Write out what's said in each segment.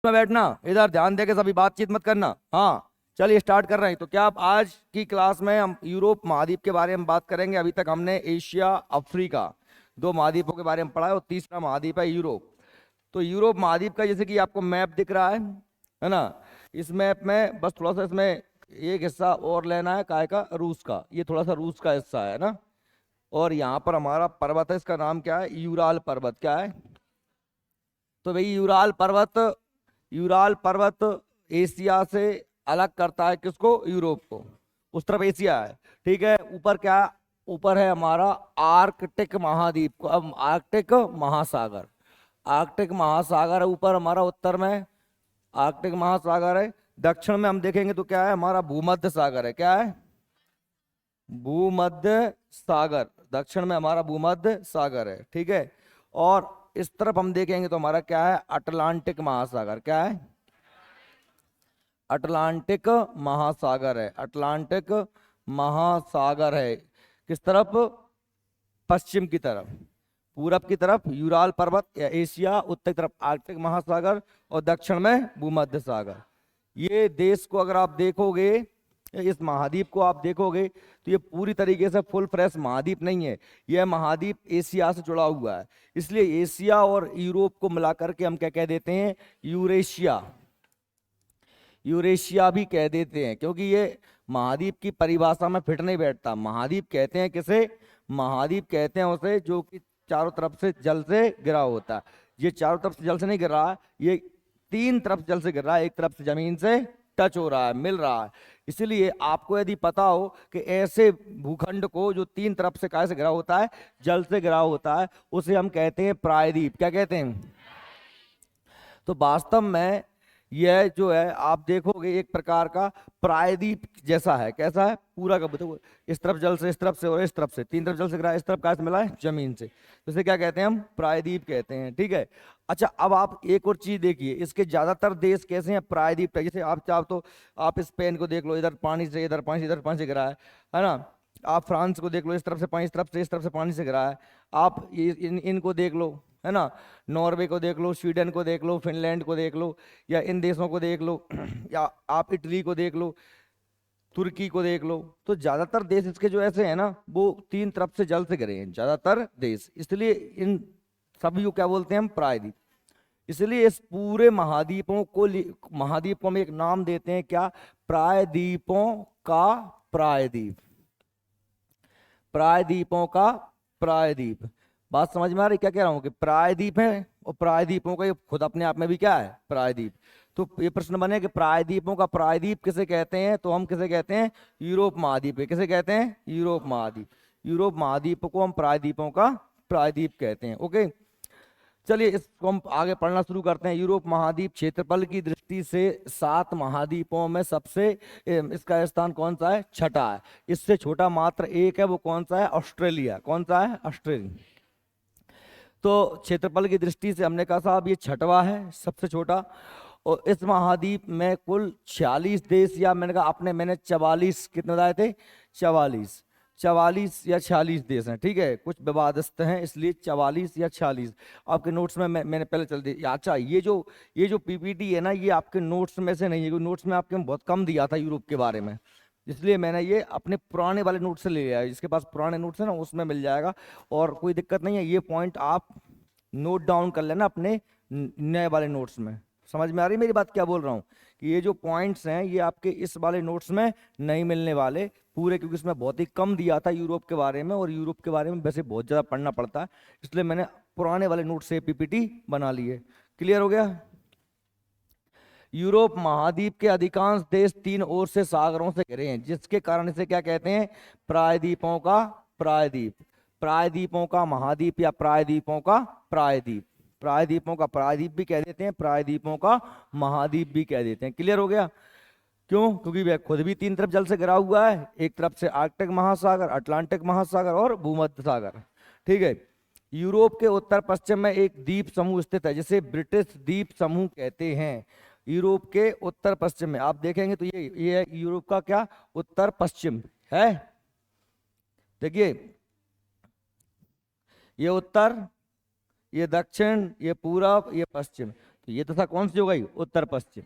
में बैठना, इधर ध्यान देके सभी बातचीत मत करना। हाँ चलिए स्टार्ट कर रहे हैं। तो क्या आप आज की क्लास में हम यूरोप महाद्वीप के बारे में बात करेंगे। अभी तक हमने एशिया अफ्रीका दो महाद्वीपों के बारे में पढ़ा है और तीसरा महाद्वीप है यूरोप। तो यूरोप महाद्वीप का जैसे कि आपको मैप दिख रहा है ना। इस मैप में बस थोड़ा सा इसमें एक हिस्सा और लेना है, काय का, रूस का। ये थोड़ा सा रूस का हिस्सा है ना। और यहाँ पर हमारा पर्वत है, इसका नाम क्या है, यूराल पर्वत। क्या है? तो भाई यूराल पर्वत एशिया से अलग करता है किसको? यूरोप को। उस तरफ एशिया है, ठीक है। ऊपर क्या? ऊपर है हमारा आर्कटिक महाद्वीप को, अब आर्कटिक महासागर। आर्कटिक महासागर है ऊपर हमारा, उत्तर में आर्कटिक महासागर है। दक्षिण में हम देखेंगे तो क्या है, हमारा भूमध्य सागर है। क्या है? भूमध्य सागर। दक्षिण में हमारा भूमध्य सागर है, ठीक है। और इस तरफ हम देखेंगे तो हमारा क्या है, अटलांटिक महासागर। क्या है? अटलांटिक महासागर है। अटलांटिक महासागर है किस तरफ? पश्चिम की तरफ। पूरब की तरफ यूराल पर्वत या एशिया, उत्तर की तरफ आर्कटिक महासागर और दक्षिण में भूमध्य सागर। ये देश को अगर आप देखोगे, इस महाद्वीप को आप देखोगे तो ये पूरी तरीके से फुल फ्रेश महाद्वीप नहीं है। यह महाद्वीप एशिया से जुड़ा हुआ है। इसलिए एशिया और यूरोप को मिलाकर के हम क्या कह देते हैं, यूरेशिया। यूरेशिया भी कह देते हैं, क्योंकि ये महाद्वीप की परिभाषा में फिट नहीं बैठता। महाद्वीप कहते हैं किसे? महाद्वीप कहते हैं उसे जो कि चारों तरफ से जल से घिरा होता है। ये चारों तरफ से जल से नहीं गिर रहा है, ये तीन तरफ जल से गिर रहा है, एक तरफ से जमीन से टच हो रहा है, मिल रहा है। इसलिए आपको यदि पता हो कि ऐसे भूखंड को जो तीन तरफ से काय से घिरा होता है, जल से घिरा होता है, उसे हम कहते हैं प्रायद्वीप। क्या कहते हैं? तो वास्तव में यह जो है आप देखोगे एक प्रकार का प्रायद्वीप जैसा है। कैसा है? पूरा का देखो, इस तरफ जल से, इस तरफ से और इस तरफ से, तीन तरफ जल से गिरा, इस तरफ कहाँ से मिला है, जमीन से। तो इसे क्या कहते हैं हम? प्रायद्वीप कहते हैं, ठीक है। अच्छा अब आप एक और चीज देखिए, इसके ज्यादातर देश कैसे हैं प्रायद्वीप पे। जैसे आप चाहो तो आप स्पेन को देख लो, इधर पानी से, इधर पानी से, इधर पानी से गिरा है ना। आप फ्रांस को देख लो, इस तरफ से पानी, इस तरफ से, इस तरफ से पानी से गिरा है। आप इनको देख लो, है ना। नॉर्वे को देख लो, स्वीडन को देख लो, फिनलैंड को देख लो, या इन देशों को देख लो, या आप इटली को देख लो, तुर्की को देख लो। तो ज्यादातर देश इसके जो ऐसे हैं ना, वो तीन तरफ से जल से घिरे हैं ज्यादातर देश। इसलिए इन सभी को क्या बोलते हैं हम? प्रायद्वीप। इसलिए इस पूरे महाद्वीपों में एक नाम देते हैं, क्या? प्रायद्वीपों का प्रायद्वीप। प्रायद्वीपों का प्रायद्वीप। बात समझ में आ रही क्या कह रहा हूं? कि प्रायद्वीप है और प्रायद्वीपों का ये खुद अपने आप में भी क्या है? प्रायद्वीप। तो ये प्रश्न बने कि प्रायद्वीपों का प्रायद्वीप किसे कहते हैं, तो हम किसे कहते हैं? यूरोप महाद्वीप। किसे कहते हैं? यूरोप महाद्वीप। यूरोप महाद्वीप को हम प्रायद्वीपों का प्रायद्वीप कहते हैं। ओके चलिए इसको हम आगे पढ़ना शुरू करते हैं। यूरोप महाद्वीप क्षेत्रफल की दृष्टि से 7 महाद्वीपों में सबसे इसका स्थान कौन सा है? छठा है। इससे छोटा मात्र एक है, वो कौन सा है? ऑस्ट्रेलिया। कौन सा है? ऑस्ट्रेलिया। तो क्षेत्रफल की दृष्टि से हमने कहा साहब ये छठवा है, सबसे छोटा। और इस महाद्वीप में कुल 46 देश, या मैंने 44 कितने बताए थे? 44 या 46 देश हैं, ठीक है। कुछ विवादस्थ हैं इसलिए 44 या 46 आपके नोट्स में मैंने पहले चल दिया। अच्छा ये जो पीपीटी है ना, ये आपके नोट्स में से नहीं है, क्योंकि नोट्स में आपके बहुत कम दिया था यूरोप के बारे में। इसलिए मैंने ये अपने पुराने वाले नोट से ले लिया है। जिसके पास पुराने नोट्स है ना, उसमें मिल जाएगा और कोई दिक्कत नहीं है। ये पॉइंट आप नोट डाउन कर लेना अपने नए वाले नोट्स में। समझ में आ रही मेरी बात क्या बोल रहा हूँ? कि ये जो पॉइंट्स हैं ये आपके इस वाले नोट्स में नहीं मिलने वाले पूरे, क्योंकि इसमें बहुत ही कम दिया था यूरोप के बारे में, और यूरोप के बारे में वैसे बहुत ज़्यादा पढ़ना पड़ता है। इसलिए मैंने पुराने वाले नोट से पीपीटी बना ली है। क्लियर हो गया? यूरोप महाद्वीप के अधिकांश देश तीन ओर से सागरों से घिरे हैं, जिसके कारण इसे क्या कहते हैं? प्रायद्वीपों का प्रायद्वीप। प्रायद्वीपों का महाद्वीप या प्रायद्वीपों का प्रायद्वीप। प्रायद्वीपों का प्रायद्वीप भी कह देते हैं, प्रायद्वीपों का महाद्वीप भी कह देते हैं। क्लियर हो गया? क्यों? क्योंकि वह खुद भी तीन तरफ जल से घिरा हुआ है, एक तरफ से आर्कटिक महासागर, अटलांटिक महासागर और भूमध्य सागर, ठीक है। यूरोप के उत्तर पश्चिम में एक द्वीप समूह स्थित है, जिसे ब्रिटिश द्वीप समूह कहते हैं। यूरोप के उत्तर पश्चिम में आप देखेंगे तो ये है यूरोप का क्या? उत्तर पश्चिम है। देखिए ये उत्तर, ये दक्षिण, ये पूरब, ये पश्चिम। तो ये दशा कौन सी हो गई, उत्तर पश्चिम।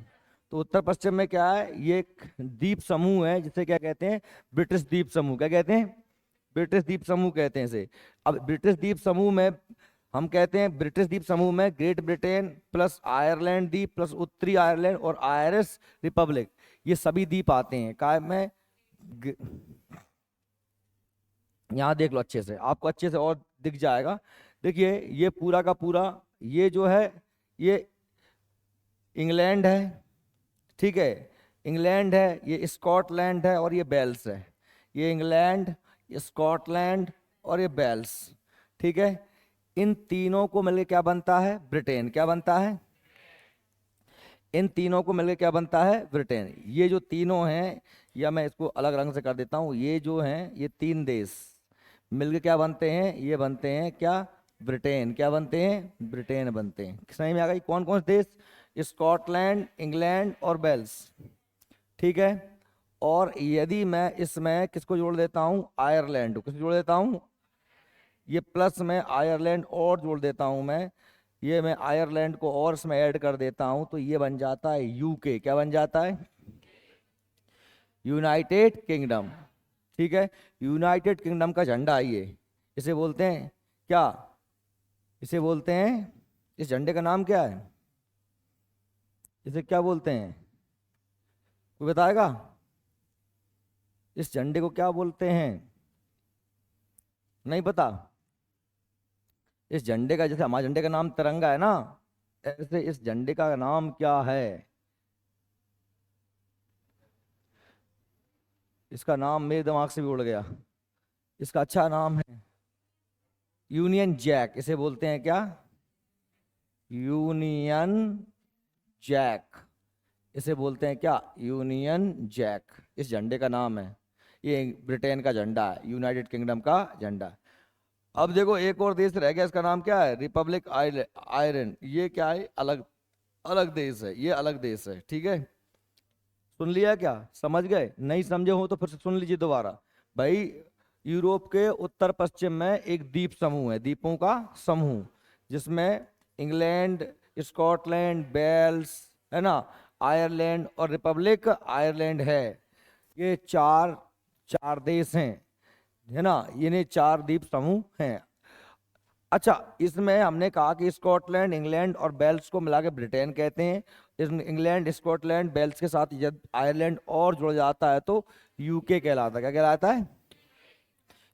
तो उत्तर पश्चिम में क्या है, ये एक द्वीप समूह है जिसे क्या कहते हैं, ब्रिटिश द्वीप समूह। क्या कहते हैं, ब्रिटिश द्वीप समूह कहते हैं इसे। अब ब्रिटिश द्वीप समूह में हम कहते हैं, ब्रिटिश द्वीप समूह में ग्रेट ब्रिटेन प्लस आयरलैंड द्वीप प्लस उत्तरी आयरलैंड और आयरिश रिपब्लिक, ये सभी द्वीप आते हैं। काय में यहाँ देख लो अच्छे से, आपको अच्छे से और दिख जाएगा। देखिए ये पूरा का पूरा, ये जो है ये इंग्लैंड है, ठीक है, इंग्लैंड है, ये स्कॉटलैंड है और ये वेल्स है। ये इंग्लैंड, स्कॉटलैंड और ये वेल्स, ठीक है। इन तीनों को मिलकर क्या बनता है, ब्रिटेन। क्या बनता है, इन तीनों को मिलकर क्या बनता है, ब्रिटेन। ये जो तीनों हैं, या मैं इसको अलग रंग से कर देता हूं, ये जो हैं ये तीन देश मिलकर क्या बनते हैं, ये बनते हैं क्या, ब्रिटेन। क्या बनते हैं, ब्रिटेन बनते हैं। सही में आ गई, कौन कौन से देश, स्कॉटलैंड, इंग्लैंड और वेल्स, ठीक है। और यदि मैं इसमें किसको जोड़ देता हूं, आयरलैंड को, किसको जोड़ देता हूं, ये प्लस में आयरलैंड और जोड़ देता हूं मैं, ये मैं आयरलैंड को और इसमें ऐड कर देता हूं, तो ये बन जाता है यूके। क्या बन जाता है, यूनाइटेड किंगडम, ठीक है। यूनाइटेड किंगडम का झंडा ये, इसे बोलते हैं क्या, इसे बोलते हैं, इस झंडे का नाम क्या है, इसे क्या बोलते हैं, कोई बताएगा, इस झंडे को क्या बोलते हैं, नहीं पता। इस झंडे का, जैसे हमारे झंडे का नाम तिरंगा है ना, ऐसे इस झंडे का नाम क्या है, इसका नाम मेरे दिमाग से भी उड़ गया, इसका अच्छा नाम है यूनियन जैक। इसे बोलते हैं क्या, यूनियन जैक, इसे बोलते हैं क्या, यूनियन जैक, इस झंडे का नाम है। ये ब्रिटेन का झंडा है, यूनाइटेड किंगडम का झंडा। अब देखो एक और देश रह गया, इसका नाम क्या है, रिपब्लिक आयरलैंड। ये क्या है, अलग अलग देश है, ये अलग देश है, ठीक है। सुन लिया क्या, समझ गए, नहीं समझे हो तो फिर से सुन लीजिए दोबारा। भाई यूरोप के उत्तर पश्चिम में एक द्वीप समूह है, द्वीपों का समूह, जिसमें इंग्लैंड, स्कॉटलैंड, वेल्स है ना, आयरलैंड और रिपब्लिक आयरलैंड है। ये चार चार देश हैं, है ना, ये चार द्वीप समूह हैं। अच्छा, इसमें हमने कहा कि स्कॉटलैंड, इंग्लैंड और वेल्स को मिला के ब्रिटेन कहते हैं। इस इंग्लैंड, स्कॉटलैंड, वेल्स के साथ जब आयरलैंड और जुड़ जाता है तो यूके कहलाता है। क्या कहलाता है,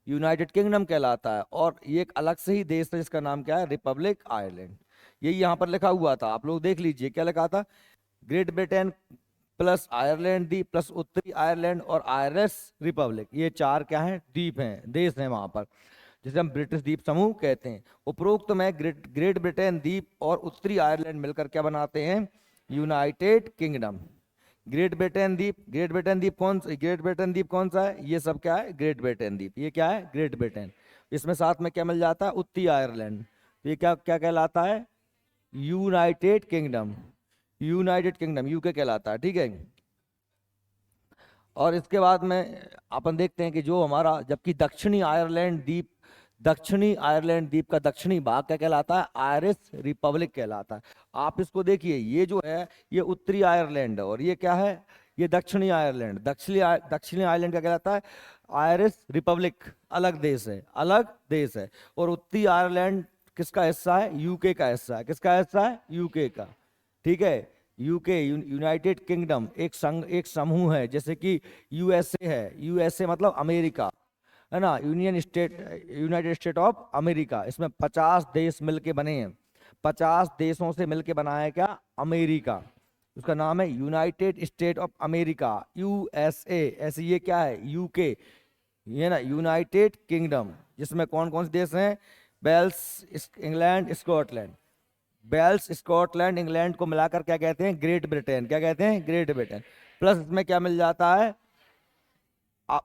यूनाइटेड किंगडम कहलाता है। और ये एक अलग से ही देश है जिसका नाम क्या है, रिपब्लिक आयरलैंड। यही यहाँ पर लिखा हुआ था, आप लोग देख लीजिए क्या लिखा था, ग्रेट ब्रिटेन प्लस आयरलैंड द्वीप प्लस उत्तरी आयरलैंड और आयरिश रिपब्लिक, ये चार क्या है, द्वीप हैं, देश हैं वहां पर, जिसे हम ब्रिटिश द्वीप समूह कहते हैं। उपरोक्त में ग्रेट ब्रिटेन द्वीप और उत्तरी आयरलैंड मिलकर क्या बनाते हैं, यूनाइटेड किंगडम। ग्रेट ब्रिटेन द्वीप, ग्रेट ब्रिटेन द्वीप कौन सा, ग्रेट ब्रिटेन द्वीप कौन सा है, ये सब क्या है, ग्रेट ब्रिटेन द्वीप। ये क्या है, ग्रेट ब्रिटेन। इसमें साथ में क्या मिल जाता है, उत्तरी आयरलैंड। तो ये क्या क्या कहलाता है, United kingdom, United kingdom UK कहलाता है, ठीक है। और इसके बाद में अपन देखते हैं कि जो हमारा, जबकि दक्षिणी आयरलैंड द्वीप, दक्षिणी आयरलैंड द्वीप का दक्षिणी भाग क्या कहलाता है, आयरिश रिपब्लिक कहलाता है। आप इसको देखिए, ये जो है ये उत्तरी आयरलैंड है और ये क्या है, ये दक्षिणी आयरलैंड। दक्षिणी आयरलैंड क्या कहलाता है, आयरिश रिपब्लिक, अलग देश है, अलग देश है। और उत्तरी आयरलैंड किसका हिस्सा है, यूके का हिस्सा है। किसका हिस्सा है, यूके का, ठीक है। यूके, यूनाइटेड किंगडम एक संघ, एक समूह है, जैसे कि यूएसए है, यूएसए मतलब अमेरिका, है ना, union state, United state of America. इसमें 50 देश मिलके बने हैं, 50 देशों से मिलके बना है क्या, अमेरिका। उसका नाम है United state of America, USA. ऐसे ये क्या है, यूके, ये ना यूनाइटेड किंगडम, जिसमें कौन कौन से देश हैं, Wales, England, Scotland. Wales, Scotland, England को मिलाकर क्या कहते हैं, ग्रेट ब्रिटेन। क्या कहते हैं, ग्रेट ब्रिटेन। प्लस इसमें क्या मिल जाता है,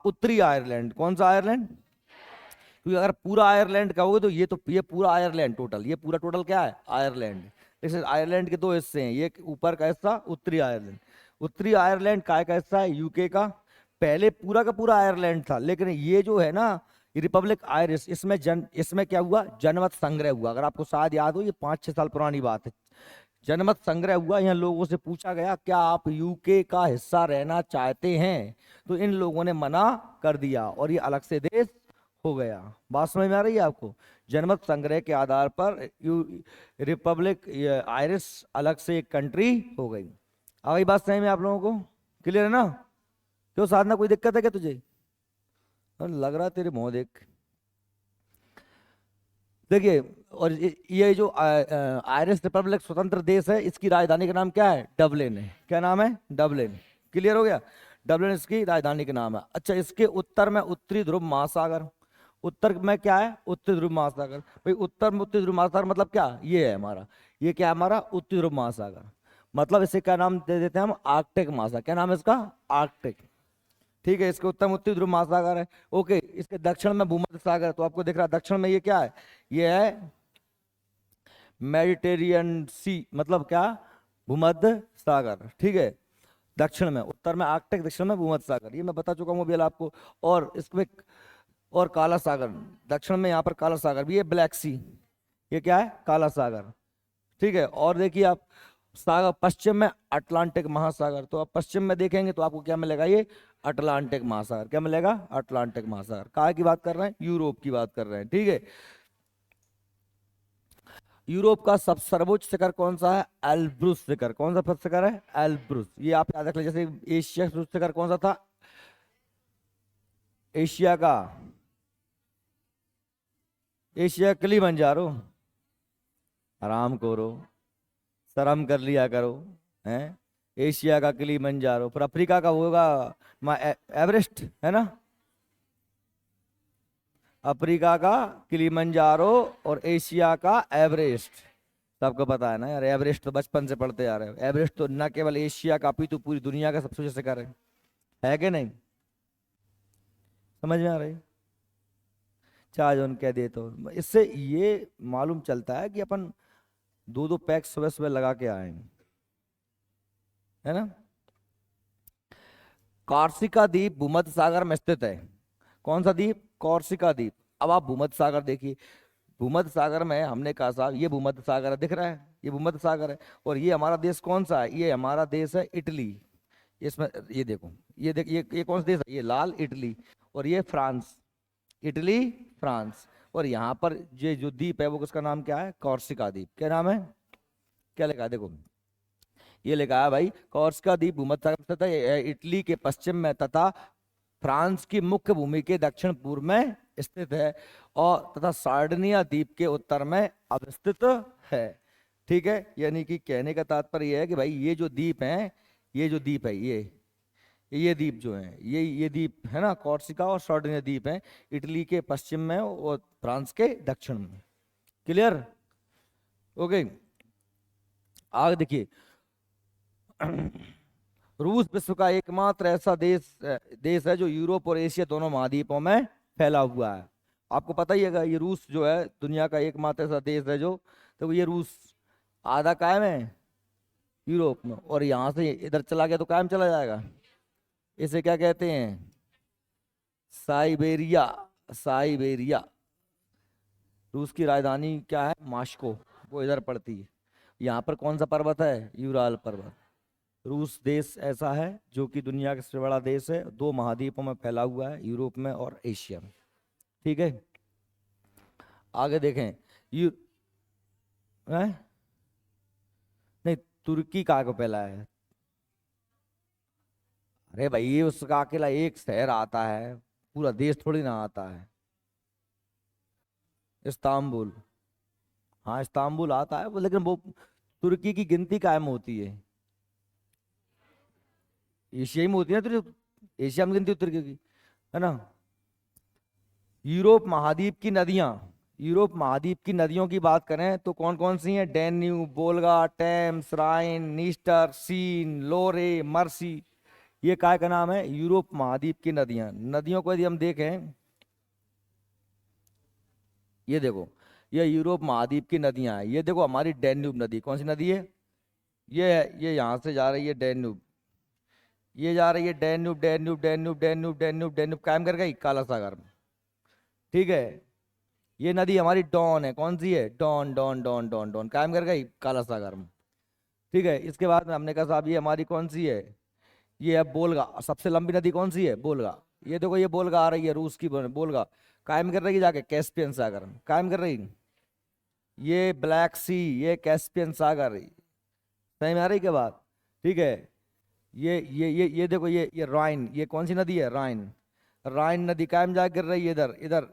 उत्तरी आयरलैंड। कौन सा आयरलैंड, क्योंकि अगर पूरा आयरलैंड कहोगे तो ये पूरा आयरलैंड टोटल, ये पूरा टोटल क्या है, आयरलैंड। जैसे आयरलैंड के दो हिस्से हैं, ये ऊपर का हिस्सा उत्तरी आयरलैंड, उत्तरी आयरलैंड काय का हिस्सा है, यूके का। पहले पूरा का पूरा आयरलैंड था, लेकिन ये जो है ना रिपब्लिक आयरिश, इसमें क्या हुआ, जनमत संग्रह हुआ। अगर आपको शायद याद हो, ये 5-6 साल पुरानी बात है। जनमत संग्रह हुआ, यहाँ लोगों से पूछा गया क्या आप यूके का हिस्सा रहना चाहते हैं, तो इन लोगों ने मना कर दिया और ये अलग से देश हो गया। बात समझ में आ रही है आपको? जनमत संग्रह के आधार पर रिपब्लिक आयरिश अलग से एक कंट्री हो गई। आ गई बात समझ में आप लोगों को? क्लियर है ना? क्यों साधना, कोई दिक्कत है क्या तुझे? लग रहा है तेरे मुंह देख। देखिए, और ये जो आयरिश रिपब्लिक स्वतंत्र देश है, इसकी राजधानी का नाम क्या है? डबलिन है। क्या नाम है? डबलिन। क्लियर हो गया? डबलिन इसकी राजधानी का नाम है। अच्छा, इसके उत्तर में उत्तरी ध्रुव महासागर। उत्तर में क्या है? उत्तरी ध्रुव महासागर। भाई उत्तर में उत्तरी ध्रुव महासागर मतलब क्या? ये है हमारा, ये क्या है हमारा? उत्तरी ध्रुव महासागर। मतलब इसे क्या नाम दे देते हैं हम? आर्कटिक महासागर। क्या नाम है इसका? आर्कटिक। ठीक है, इसके उत्तर में उत्तरी ध्रुव महासागर है। ओके, इसके दक्षिण में भूमध्य सागर है। तो आपको दिख रहा है दक्षिण में ये क्या है? ये है मेडिटेरियन सी, मतलब क्या? भूमध्य सागर। ठीक है, दक्षिण में, उत्तर में आर्कटिक, दक्षिण में भूमध्य सागर, ये मैं बता चुका हूँ अभी आपको। और इसमें और काला सागर, दक्षिण में यहाँ पर काला सागर भी है, ब्लैक सी, ये क्या है? काला सागर। ठीक है, और देखिए आप सागर, पश्चिम में अटलांटिक महासागर। तो आप पश्चिम में देखेंगे तो आपको क्या मिलेगा? ये अटलांटिक महासागर। क्या मिलेगा? अटलांटिक महासागर। कहाँ की बात कर रहे हैं? यूरोप की बात कर रहे हैं। ठीक है, यूरोप का सब सर्वोच्च शिखर कौन सा है? एल्ब्रुस शिखर। कौन सा शिखर है? एल्ब्रुस। ये आप याद रख लीजिए। जैसे एशिया का शिखर कौन सा था? एशिया का, एशिया किलिमंजारो। आराम करो, शर्म कर लिया करो, हैं? एशिया का किलिमंजारो। फिर अफ्रीका का होगा एवरेस्ट, है ना? अफ्रीका का किलिमंजारो और एशिया का एवरेस्ट। सबको पता है ना यार, एवरेस्ट तो बचपन से पढ़ते आ रहे हो। एवरेस्ट तो न केवल एशिया का अपितु पूरी दुनिया का सबसे ऊंचा शिखर है कि नहीं? समझ में आ रही? चाहे जो कह दे, तो इससे ये मालूम चलता है कि अपन दो दो पैक सुबह सुबह लगा के आए हैं, है ना? कॉर्सिका द्वीप भूमध्य सागर में स्थित है। कौन सा द्वीप? कॉर्सिका द्वीप। अब आप भूमध्य सागर देखिए, भूमध्य सागर में हमने कहा साहब ये भूमध्य सागर है, दिख रहा है? ये भूमध्य सागर है। और ये हमारा देश कौन सा है? ये हमारा देश है इटली। इसमें ये देखो, ये देख, ये कौन सा देश है? ये लाल इटली। और ये फ्रांस। Italy, France. और यहाँ पर ये जो द्वीप है वो किसका नाम क्या है? कॉर्सिका द्वीप। क्या नाम है? क्या लिखा है? देखो, ये लिखा है भाई, कॉर्सिका द्वीप भूमध्य सागर में स्थित है। यह इटली के पश्चिम में तथा फ्रांस की मुख्य भूमि के दक्षिण पूर्व में स्थित है, और तथा सार्डिनिया द्वीप के उत्तर में अवस्थित है। ठीक है, यानी कि कहने का तात्पर्य यह है कि भाई ये जो द्वीप है, ये जो द्वीप है, ये द्वीप जो है, ये द्वीप है ना, कॉर्सिका और सार्डिनिया द्वीप है, इटली के पश्चिम में और फ्रांस के दक्षिण में। क्लियर? ओके, आगे देखिए। रूस विश्व का एकमात्र ऐसा देश है जो यूरोप और एशिया दोनों महाद्वीपों में फैला हुआ है। आपको पता ही है ये रूस जो है दुनिया का एकमात्र ऐसा देश है जो, तो ये रूस आधा कायम है यूरोप में, और यहाँ से इधर चला गया तो कायम चला जाएगा। इसे क्या कहते हैं? साइबेरिया। साइबेरिया। रूस की राजधानी क्या है? मास्को। वो इधर पड़ती है। यहाँ पर कौन सा पर्वत है? यूराल पर्वत। रूस देश ऐसा है जो कि दुनिया का सबसे बड़ा देश है, दो महाद्वीपों में फैला हुआ है, यूरोप में और एशिया में। ठीक है, आगे देखें। यू है? नहीं, तुर्की कहाँ को फैला है? अरे भाई उसका अकेला एक शहर आता है, पूरा देश थोड़ी ना आता है। इस्तांबुल। हाँ इस्तांबुल आता है वो, लेकिन वो तुर्की की गिनती कायम होती है, एशिया में होती है ना, तो एशिया में गिनती तुर्की की, है ना? यूरोप महाद्वीप की नदियां, यूरोप महाद्वीप की नदियों की बात करें तो कौन कौन सी हैं? डैन्यूब, वोल्गा, टेम्स, राइन, नीस्टर, सीन, लोरे, मर्सी। ये काय का नाम है? यूरोप महाद्वीप की नदियां। नदियों को यदि हम देखें, ये देखो, ये यूरोप महाद्वीप की नदियां हैं। ये देखो हमारी डैन्यूब नदी, कौन सी नदी है? ये यहाँ से जा रही है डैन्यूब, ये जा रही है Danube, Danube, Danube, Danube, Danube, Danube, कायम कर गई काला सागर में। ठीक है, ये नदी हमारी डॉन है, कौन सी है? डॉन, डॉन, डॉन, डॉन, डॉन, कायम कर गई काला सागर में। ठीक है, इसके बाद में हमने कहा साहब ये हमारी कौन सी है, ये है बोलगा। सबसे लंबी नदी कौन सी है, बोलगा। ये देखो ये बोलगा आ रही है, रूस की बोलगा कायम कर रही है जाके कैस्पियन सागर में, कायम कर रही है। ये ब्लैक सी, ये कैस्पियन सागर, सही में आ रही क्या बात। ठीक है, ये देखो ये राइन, ये कौन सी नदी है, राइन। राइन नदी कायम जा कर रही है इधर इधर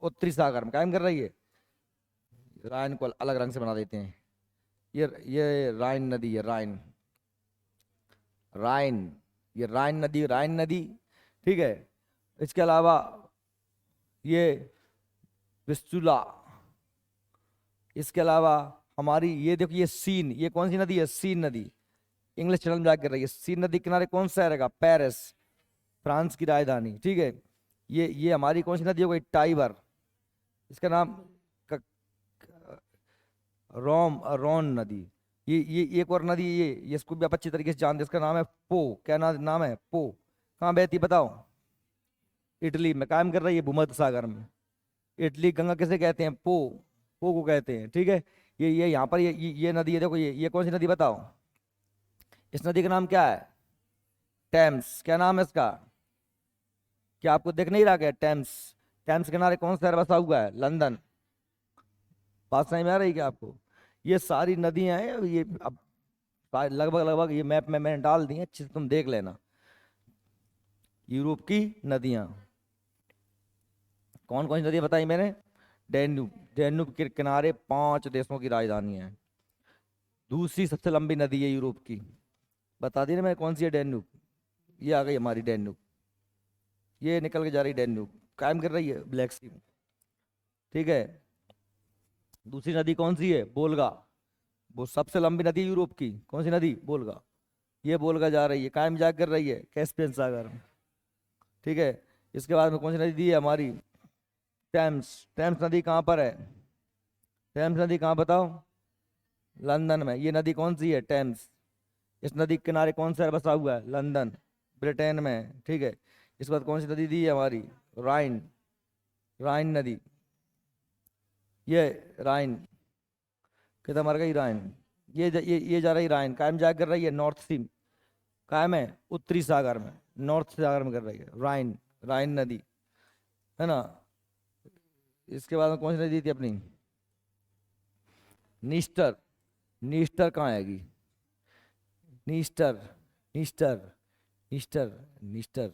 उत्तरी सागर में कायम कर रही है। राइन को अलग रंग से बना देते हैं। ये राइन नदी है, राइन, राइन, ये राइन नदी। ठीक है, इसके अलावा ये विस्चुला। इसके अलावा हमारी ये देखो ये सीन, ये कौन सी नदी है, सीन नदी, इंग्लिश चैनल में जाकर रही है। सीन नदी किनारे कौन सा शहर है, पेरिस, फ्रांस की राजधानी। ठीक है, ये हमारी कौन सी नदी हो गई, टाइबर। इसका नाम रोम रोन नदी। ये एक और नदी, ये इसको भी आप अच्छी तरीके से जानते हैं, इसका नाम है पो। क्या नाम है, पो। कहाँ बहती बताओ, इटली में कायम कर रही है, भूमध्य सागर में। इटली गंगा किसे कहते हैं, पो को कहते हैं। ठीक है, ये यहाँ पर ये नदी है, देखो ये कौन सी नदी बताओ। इस नदी का नाम क्या है, टेम्स। क्या नाम है इसका, क्या आपको दिख नहीं रहा क्या, टेम्स। टेम्स किनारे कौन सा शहर बसा हुआ है, लंदन। बात समझ में आ रही है क्या आपको। ये सारी नदियां हैं, ये अब लगभग लगभग ये मैप में मैंने डाल दी है, अच्छे से तुम देख लेना। यूरोप की नदियां कौन कौन सी नदियां बताई मैंने, डैन्यूब। डैन्यूब के किनारे 5 देशों की राजधानी है। दूसरी सबसे लंबी नदी है यूरोप की, बता दी ना मैं कौन सी है, डैन्यूब। ये आ गई हमारी डैन्यूब, ये निकल के जा रही डैन्यूब, कायम कर रही है ब्लैक सी। ठीक है, दूसरी नदी कौन सी है, बोलगा। वो सबसे लंबी नदी यूरोप की, कौन सी नदी, बोलगा। ये बोलगा जा रही है, कायम जा कर रही है कैस्पियन सागर में। ठीक है, इसके बाद में कौन सी नदी है हमारी, टेम्स। टेम्स नदी कहाँ पर है, टेम्स नदी कहाँ बताओ, लंदन में। ये नदी कौन सी है, टेम्स। इस नदी के किनारे कौन सा शहर बसा हुआ है, लंदन, ब्रिटेन में। ठीक है, इसके बाद कौन सी नदी दी है हमारी, राइन। राइन नदी, ये राइन, कितना मर गई राइन। ये जा रही राइन, कायम जा कर रही है नॉर्थ सी, कायम है उत्तरी सागर में, नॉर्थ सागर में कर रही है राइन, राइन नदी, है ना। इसके बाद में कौन सी नदी थी अपनी, नीस्टर। नीस्टर कहाँ आएगी, नीस्टर, नीस्टर, नीस्टर, नीस्टर।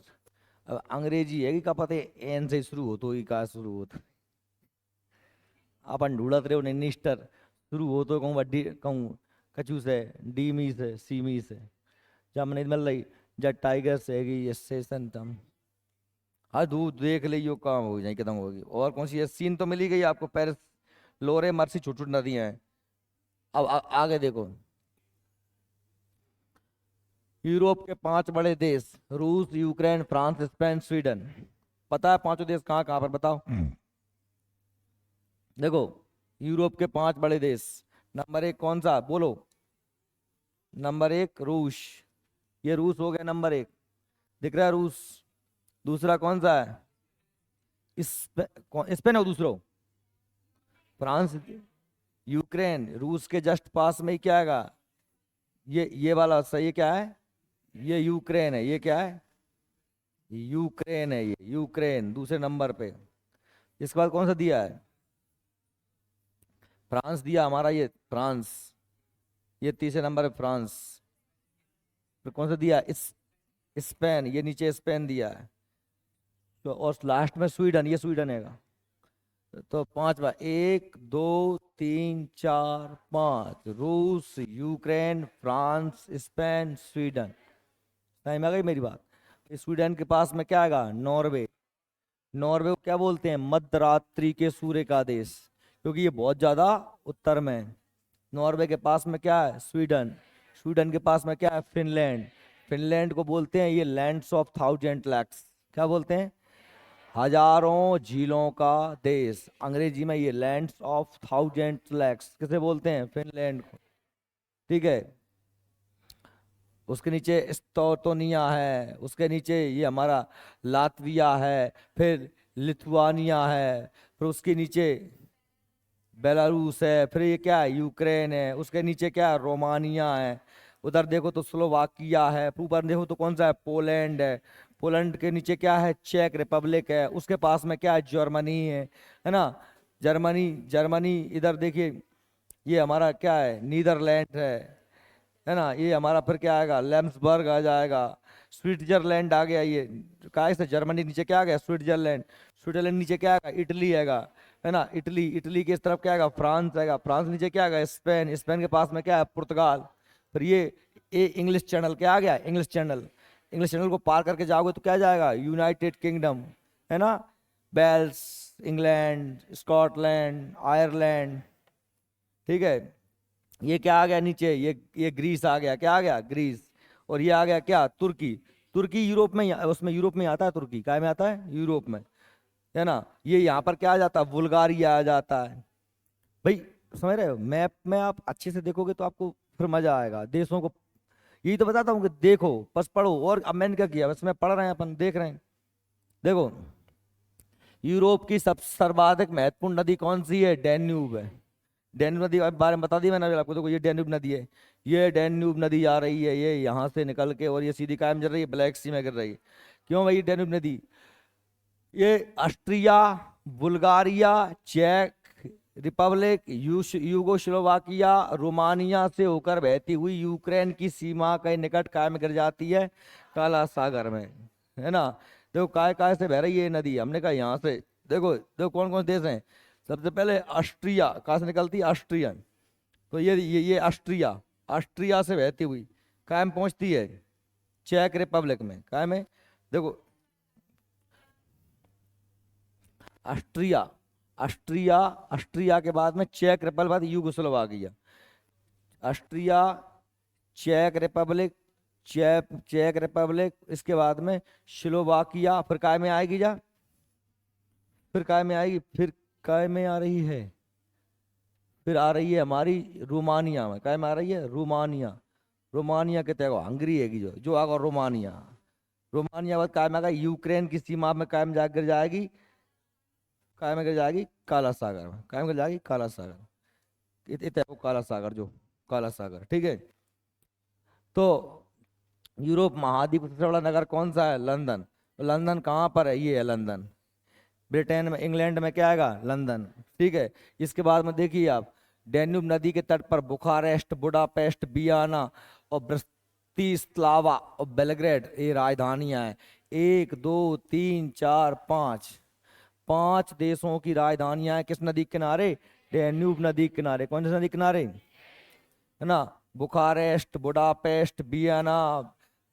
अब अंग्रेजी है कि का पता है, एन से शुरू हो तो ही का शुरू होता, अपन ढूंढत रहे हो नहीं, नीस्टर शुरू हो तो कहूँ वड्डी कहूँ कछू से, डीमी से, सीमी से, जब नहीं मिल रही, जब टाइगर से हैगी ये सेशन तम। हाँ दूध देख लियो काम हो जाए खत्म होगी। और कौन सी है, सीन तो मिल ही गई आपको, पेरिस, लोरे, मर्सी, छोटी छोटी नदियां हैं। अब आगे देखो, यूरोप के 5 बड़े देश, रूस, यूक्रेन, फ्रांस, स्पेन, स्वीडन। पता है पांचों देश कहाँ कहाँ पर बताओ। देखो, यूरोप के 5 बड़े देश, नंबर 1 कौन सा बोलो, नंबर 1 रूस। ये रूस हो गया नंबर 1, दिख रहा है रूस। दूसरा कौन सा है, स्पेन हो दूसरा, फ्रांस। यूक्रेन, रूस के जस्ट पास में ही क्या आएगा, ये वाला सही क्या है, ये यूक्रेन है। ये क्या है, यूक्रेन है, ये यूक्रेन दूसरे नंबर पे। इसके बाद कौन सा दिया है, फ्रांस दिया हमारा, ये फ्रांस, ये तीसरे नंबर पे फ्रांस। फिर कौन सा दिया, स्पेन, ये नीचे स्पेन दिया है। तो और लास्ट में स्वीडन, ये स्वीडन है। तो 5वां, 1 2 3 4 5, रूस, Ukraine, France, Spain, Sweden. Time आ गई मेरी बात। स्वीडन के पास में क्या आएगा, नॉर्वे। नॉर्वे को क्या बोलते हैं, मध्यरात्रि के सूर्य का देश, क्योंकि ये बहुत ज्यादा उत्तर में है। नॉर्वे के पास में क्या है, स्वीडन। स्वीडन के पास में क्या है, फिनलैंड। फिनलैंड को बोलते हैं ये लैंड्स ऑफ थाउजेंड लैक्स। क्या बोलते हैं, हजारों झीलों का देश। अंग्रेजी में ये लैंड्स ऑफ थाउजेंड लैक्स किसे बोलते हैं, फिनलैंड को। ठीक है, उसके नीचे एस्तोनिया है, उसके नीचे ये हमारा लातविया है, फिर लिथुआनिया है, फिर उसके नीचे बेलारूस है, फिर ये क्या है, यूक्रेन है, उसके नीचे क्या है, रोमानिया है, उधर देखो तो स्लोवाकिया है, ऊपर देखो तो कौन सा है, पोलैंड है, पोलैंड के नीचे क्या है, चेक रिपब्लिक है, उसके पास में क्या है, जर्मनी है ना, जर्मनी, जर्मनी इधर देखिए, ये हमारा क्या है, नीदरलैंड है ना, ये हमारा फिर क्या आएगा, लेम्सबर्ग आ जाएगा, स्विट्जरलैंड आ गया, ये कहा से जर्मनी नीचे क्या आ गया, स्विट्जरलैंड, स्विट्जरलैंड नीचे क्या आएगा, इटली आएगा, है ना, इटली, इटली के इस तरफ क्या आएगा, फ्रांस आएगा, फ्रांस नीचे क्या आएगा, स्पेन, स्पेन के पास में क्या है, पुर्तगाल, फिर ये इंग्लिश चैनल क्या आ गया, इंग्लिश चैनल, इंग्लिश चैनल को पार करके जाओगे तो क्या जाएगा, यूनाइटेड किंगडम, है ना, वेल्स, इंग्लैंड, स्कॉटलैंड, आयरलैंड, ठीक है, ये क्या आ गया नीचे, ये ग्रीस आ गया, क्या आ गया, ग्रीस, और ये आ गया क्या, तुर्की, तुर्की यूरोप में उसमें यूरोप में आता है, तुर्की काय में आता है, यूरोप में, है ना, ये यहाँ पर क्या आ जाता है, बुल्गारिया आ जाता है भाई, समझ रहे हो, मैप में आप अच्छे से देखोगे तो आपको फिर मजा आएगा देशों को, यही तो बताता हूँ कि देखो, बस पढ़ो, और अब मैंने क्या किया, बस मैं पढ़ रहे हैं, अपन देख रहे हैं, देखो, यूरोप की सब सर्वाधिक महत्वपूर्ण नदी कौन सी है, डैन्यूब है, डैन्यूब नदी के बारे में बता दी मैंने अभी आपको, देखो ये डैन्यूब नदी है, ये डैन्यूब नदी आ रही है, ये यहाँ से निकल के और ये सीधी कायम गिर रही है, ब्लैक सी में गिर रही है, क्यों भाई डैन्यूब नदी, ये ऑस्ट्रिया, बुल्गारिया, चेक रिपब्लिक, यूगोस्लोवाकिया, रोमानिया से होकर बहती हुई यूक्रेन की सीमा के निकट काय में गिर जाती है, काला सागर में, है ना, देखो काय काय से बह रही है ये नदी, हमने कहा यहाँ से, देखो देखो कौन कौन देश हैं, सबसे पहले ऑस्ट्रिया, कहाँ से निकलती है, ऑस्ट्रियन, तो ये ऑस्ट्रिया, ऑस्ट्रिया से बहती हुई काय में पहुंचती है, चेक रिपब्लिक में, काय में, देखो ऑस्ट्रिया, ऑस्ट्रिया, ऑस्ट्रिया के बाद में चेक रिपब्लिक, बाद Yugoslavia, Austria, check Republic, check Republic, इसके बाद में स्लोवाकिया, फिर काय में आएगी जा, फिर काय में आएगी, फिर काय में आ रही है, फिर आ रही है हमारी रोमानिया में, काय में आ रही है, रोमानिया, रोमानिया के तय हंगरी है जो जो आगा रोमानिया, रोमानिया बाद काय में आएगा, यूक्रेन की सीमा में काय में जा गिर जाएगी, काय में गिर जाएगी, काला सागर में, काय में गिर जाएगी, काला सागर, इतने काला सागर जो, काला सागर, ठीक है, तो यूरोप महाद्वीप का सबसे बड़ा नगर कौन सा है, लंदन, तो लंदन कहाँ पर है, ये है लंदन, ब्रिटेन में, इंग्लैंड में क्या आएगा, लंदन, ठीक है, इसके बाद में देखिए आप, डैन्यूब नदी के तट पर बुखारेस्ट, बुडापेस्ट, वियना और ब्रतिस्लावा और बेलग्रेड ये राजधानियां हैं, एक दो तीन चार पाँच, पांच देशों की राजधानियां हैं, किस नदी के किनारे, डैन्यूब नदी के किनारे, कौन सी नदी के किनारे, है ना, Bucharest, Budapest, Vienna,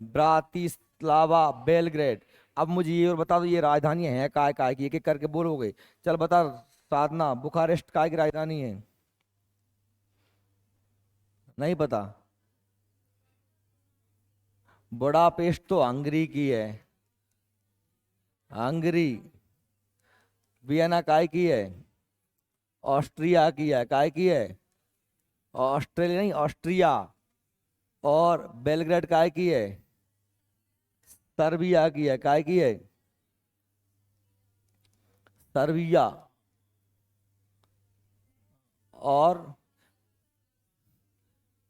Bratislava, Belgrade, अब मुझे ये और बता दो ये राजधानी है काय की, एक एक करके बोलोगे, चल बता, साधना, बुखारेस्ट काय की राजधानी है, नहीं पता, बुडापेस्ट तो हंगरी की है, हंगरी, वियना काय की है, ऑस्ट्रिया की है, काय की है, ऑस्ट्रेलिया नहीं, ऑस्ट्रिया, और बेलग्रेड काय की है, सर्बिया की है, काय की है, सर्बिया, और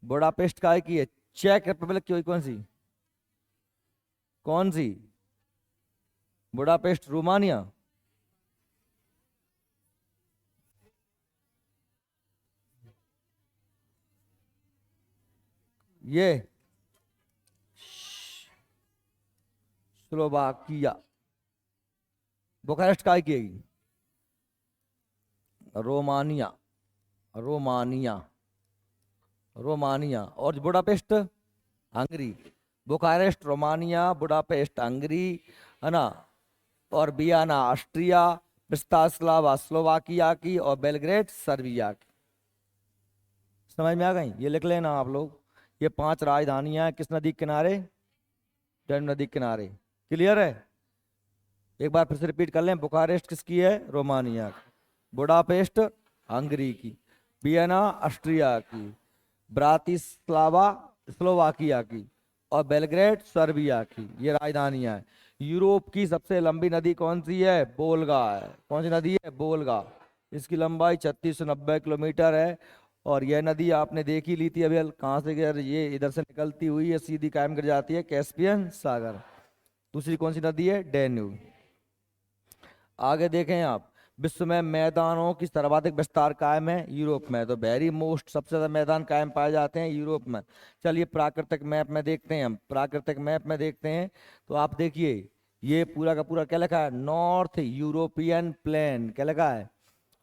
बुडापेस्ट काय की है, चेक रिपब्लिक की, कौन सी, कौन सी, बुडापेस्ट, रोमानिया, ये स्लोवाकिया, बुखारेस्ट काय की, रोमानिया, रोमानिया, रोमानिया, और Budapest Hungary, Bucharest Romania, Budapest Hungary, है ना, और वियना ऑस्ट्रिया, ब्रिस्तास्लावा स्लोवाकिया की, और बेलग्रेड सर्बिया की, समझ में आ गई, ये लिख लेना आप लोग, ये पांच राजधानियां हैं किस नदी के किनारे, डैन्यूब नदी के किनारे, क्लियर है, एक बार फिर से रिपीट कर लें, बुखारेस्ट किसकी है, रोमानिया की, बुडापेस्ट हंगरी की, वियना ऑस्ट्रिया की, ब्रातिस्लावा स्लोवाकिया की, और बेलग्रेड सर्बिया की, ये राजधानियां हैं। यूरोप की सबसे लंबी नदी कौन सी है, बोल्गा है, कौन सी नदी है, बोल्गा, इसकी लंबाई 3690 किलोमीटर है। और यह नदी आपने देख ही ली थी अभी, कहाँ से गिर, ये इधर से निकलती हुई है सीधी कायम गिर जाती है कैस्पियन सागर। दूसरी कौन सी नदी है? डेन्यूब। आगे देखें आप, विश्व में मैदानों की सर्वाधिक विस्तार कायम है यूरोप में, तो वेरी मोस्ट सबसे ज्यादा मैदान कायम पाए जाते हैं यूरोप में। चलिए प्राकृतिक मैप में देखते हैं, हम प्राकृतिक मैप में देखते हैं। तो आप देखिए ये पूरा का पूरा क्या लिखा है? North European plain. क्या लिखा है?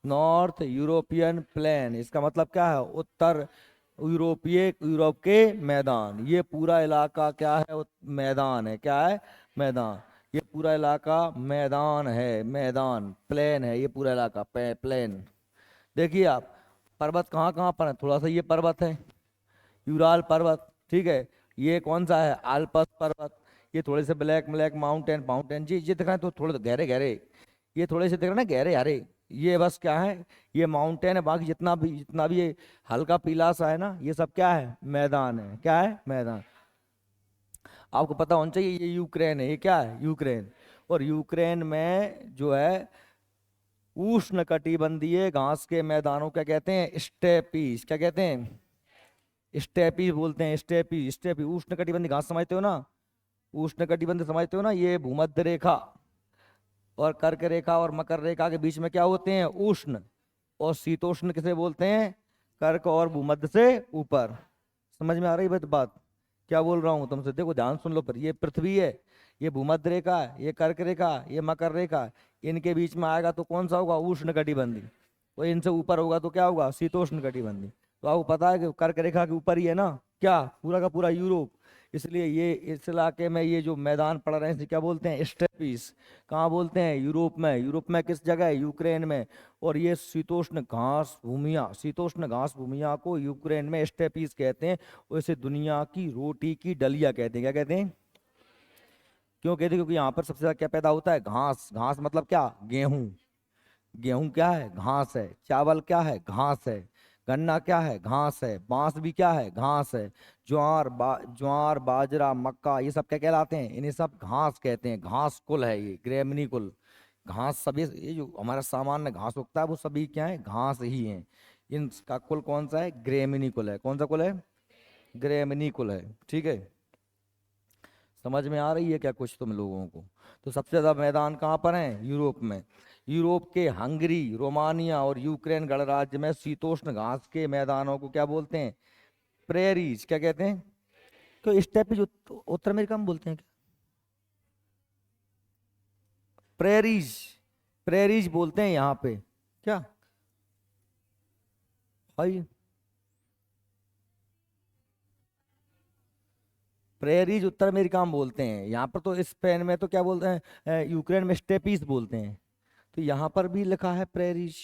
North European plain. इसका मतलब क्या है? उत्तर यूरोपीय, यूरोप के मैदान। ये पूरा इलाका क्या है? मैदान है। क्या है? मैदान। ये पूरा इलाका मैदान है, मैदान प्लेन है ये पूरा इलाका प्लेन। देखिए आप, पर्वत कहाँ कहाँ पर है? थोड़ा सा ये पर्वत है, यूराल पर्वत, ठीक है। ये कौन सा है? आल्पस पर्वत। ये थोड़े से ब्लैक ब्लैक माउंटेन, माउंटेन जी ये दिख रहे हैं तो थोड़े गहरे गहरे, ये थोड़े से दिख रहे हैं ना गहरे हरे, ये बस क्या है? ये माउंटेन है। बाकी जितना भी ये हल्का पीला सा है ना, ये सब क्या है? मैदान है। क्या है? मैदान। आपको पता होना चाहिए ये यूक्रेन है। ये क्या है? यूक्रेन। और यूक्रेन में जो है उष्ण कटिबंधीय घास के मैदानों क्या कहते हैं? स्टेपीज। क्या कहते हैं? स्टेपी बोलते हैं। स्टेपी, स्टेपी उष्ण कटिबंधीय घास समझते हो ना? उष्ण कटिबंध समझते हो ना? ये भूमध्य रेखा और कर्क रेखा और मकर रेखा के बीच में क्या होते हैं? उष्ण। और शीतोष्ण किसे बोलते हैं? कर्क और भूमध्य से ऊपर। समझ में आ रही बात? क्या बोल रहा हूँ तुमसे? देखो ध्यान सुन लो। पर ये पृथ्वी है, ये भूमध्य रेखा है, ये कर्क रेखा, ये मकर रेखा है। इनके बीच में आएगा तो कौन सा होगा? उष्ण कटिबंधी। तो इनसे ऊपर होगा तो क्या होगा? शीतोष्ण कटिबंधी। तो आपको पता है कि कर्क रेखा के ऊपर ही है ना क्या? पूरा का पूरा यूरोप। इसलिए ये इस इलाके में ये जो मैदान पड़ रहे हैं इसे क्या बोलते हैं? स्टेपीज। कहाँ बोलते हैं? यूरोप में। यूरोप में किस जगह है? यूक्रेन में। और ये शीतोष्ण घास भूमिया, शीतोष्ण घास भूमिया को यूक्रेन में स्टेपीज कहते हैं। वैसे दुनिया की रोटी की डलिया कहते हैं। क्या कहते हैं? क्यों कहते हैं? क्योंकि यहाँ पर सबसे ज्यादा क्या पैदा होता है? घास। घास मतलब क्या? गेहूं। गेहूं क्या है? घास है। चावल क्या है? घास है। गन्ना क्या है? घास है। बांस भी क्या है? घास है। ज्वार बाजरा मक्का ये सब क्या कहलाते हैं? इन्हें सब घास कहते हैं। घास कुल है ये, ग्रेमनी कुल। घास सभी, ये जो हमारा सामान्य घास उगता है वो सभी क्या है? घास ही है। इनका कुल कौन सा है? ग्रेमिनी कुल है। कौन सा कुल है? ग्रेमिनी कुल है। ठीक है। समझ में आ रही है क्या कुछ तुम लोगों को? तो सबसे ज्यादा मैदान कहाँ पर है? यूरोप में। यूरोप के हंगरी, रोमानिया और यूक्रेन गणराज्य में शीतोष्ण घास के मैदानों को क्या बोलते हैं? प्रेरीज। क्या कहते हैं? तो स्टेपीज उत्तर अमेरिका में बोलते हैं क्या? प्रेरीज, प्रेरीज बोलते हैं यहाँ पे। क्या भाई? प्रेरीज उत्तर अमेरिका में बोलते हैं। यहाँ पर तो स्पेन में तो क्या बोलते हैं? यूक्रेन में स्टेपीज बोलते हैं। तो यहाँ पर भी लिखा है प्रेरीज।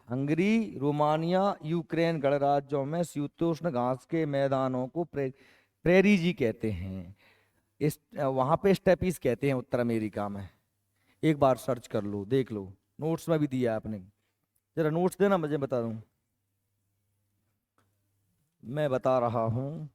हंगरी, रोमानिया, यूक्रेन गणराज्यों में शीतोष्ण घास के मैदानों को प्रेरीज ही कहते हैं। इस वहां पे स्टेपीज कहते हैं उत्तर अमेरिका में। एक बार सर्च कर लो, देख लो, नोट्स में भी दिया है आपने। जरा नोट्स देना, मुझे बता दूं। मैं बता रहा हूँ।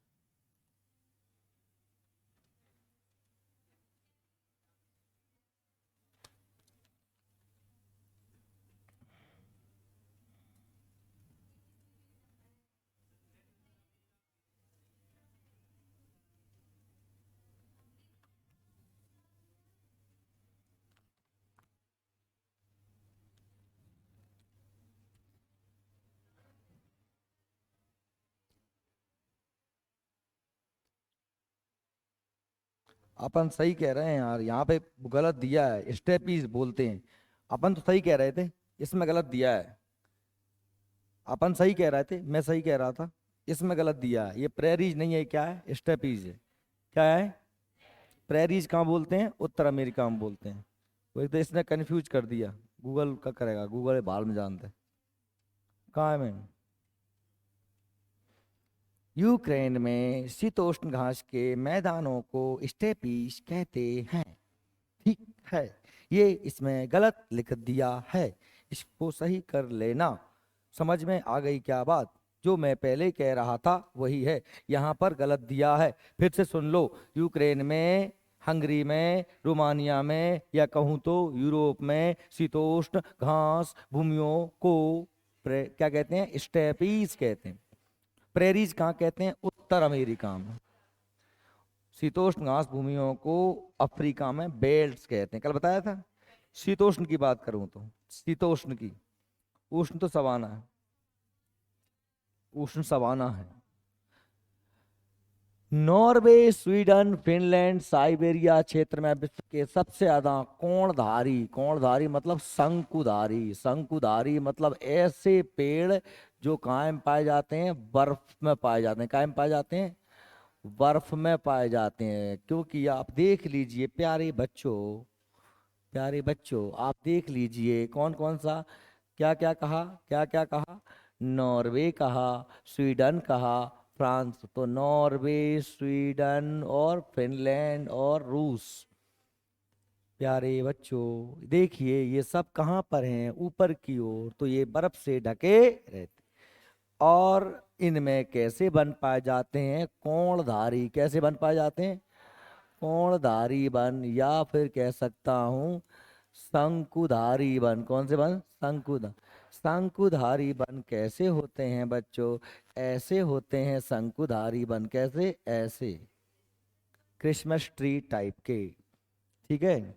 अपन सही कह रहे हैं यार, यहाँ पे गलत दिया है, स्टेपीज बोलते हैं। अपन तो सही कह रहे थे, इसमें गलत दिया है। अपन सही कह रहे थे, मैं सही कह रहा था, इसमें गलत दिया है। ये प्रेरीज नहीं है, क्या है? स्टेपीज है। क्या है? प्रेरीज कहाँ बोलते हैं? उत्तर अमेरिका में बोलते हैं। वही तो इसने कंफ्यूज कर दिया। गूगल का करेगा, गूगल बाल में जानते हैं। कहाँ है? मैं यूक्रेन में शीतोष्ण घास के मैदानों को स्टेपीज कहते हैं। ठीक है। ये इसमें गलत लिख दिया है, इसको सही कर लेना। समझ में आ गई क्या बात? जो मैं पहले कह रहा था वही है, यहाँ पर गलत दिया है। फिर से सुन लो। यूक्रेन में हंगरी में, रोमानिया में, या कहूँ तो यूरोप में शीतोष्ण घास भूमियों को क्या कहते हैं? स्टेपीज कहते हैं। प्रेरीज कहाँ कहते हैं? उत्तर अमेरिका में। शीतोष्ण घास भूमियों को अफ्रीका में बेल्ट्स कहते हैं, कल बताया था। शीतोष्ण की बात करूं तो शीतोष्ण की, उष्ण तो सवाना है, उष्ण सवाना है। नॉर्वे, स्वीडन, फिनलैंड, साइबेरिया क्षेत्र में विश्व के सबसे ज्यादा कोणधारी, कोणधारी मतलब शंकुधारी, शंकुधारी मतलब ऐसे पेड़ जो कायम पाए जाते हैं, बर्फ में पाए जाते हैं, कायम पाए जाते हैं, बर्फ में पाए जाते हैं। क्योंकि आप देख लीजिए प्यारे बच्चों, प्यारे बच्चों आप देख लीजिए कौन कौन सा, क्या क्या कहा, क्या क्या कहा? नॉर्वे कहा, स्वीडन कहा, फ्रांस। तो नॉर्वे, स्वीडन और फिनलैंड और रूस। प्यारे बच्चों देखिए ये सब कहाँ पर हैं? ऊपर की ओर। तो ये बर्फ से ढके रहते, और इनमें कैसे बन पाए जाते हैं? कोणधारी। कैसे बन पाए जाते हैं? कोणधारी वन, या फिर कह सकता हूं शंकुधारी वन। कौन से वन? शंकुधारी वन कैसे होते हैं बच्चों? ऐसे होते हैं शंकुधारी वन। कैसे? ऐसे क्रिसमस ट्री टाइप के। ठीक है,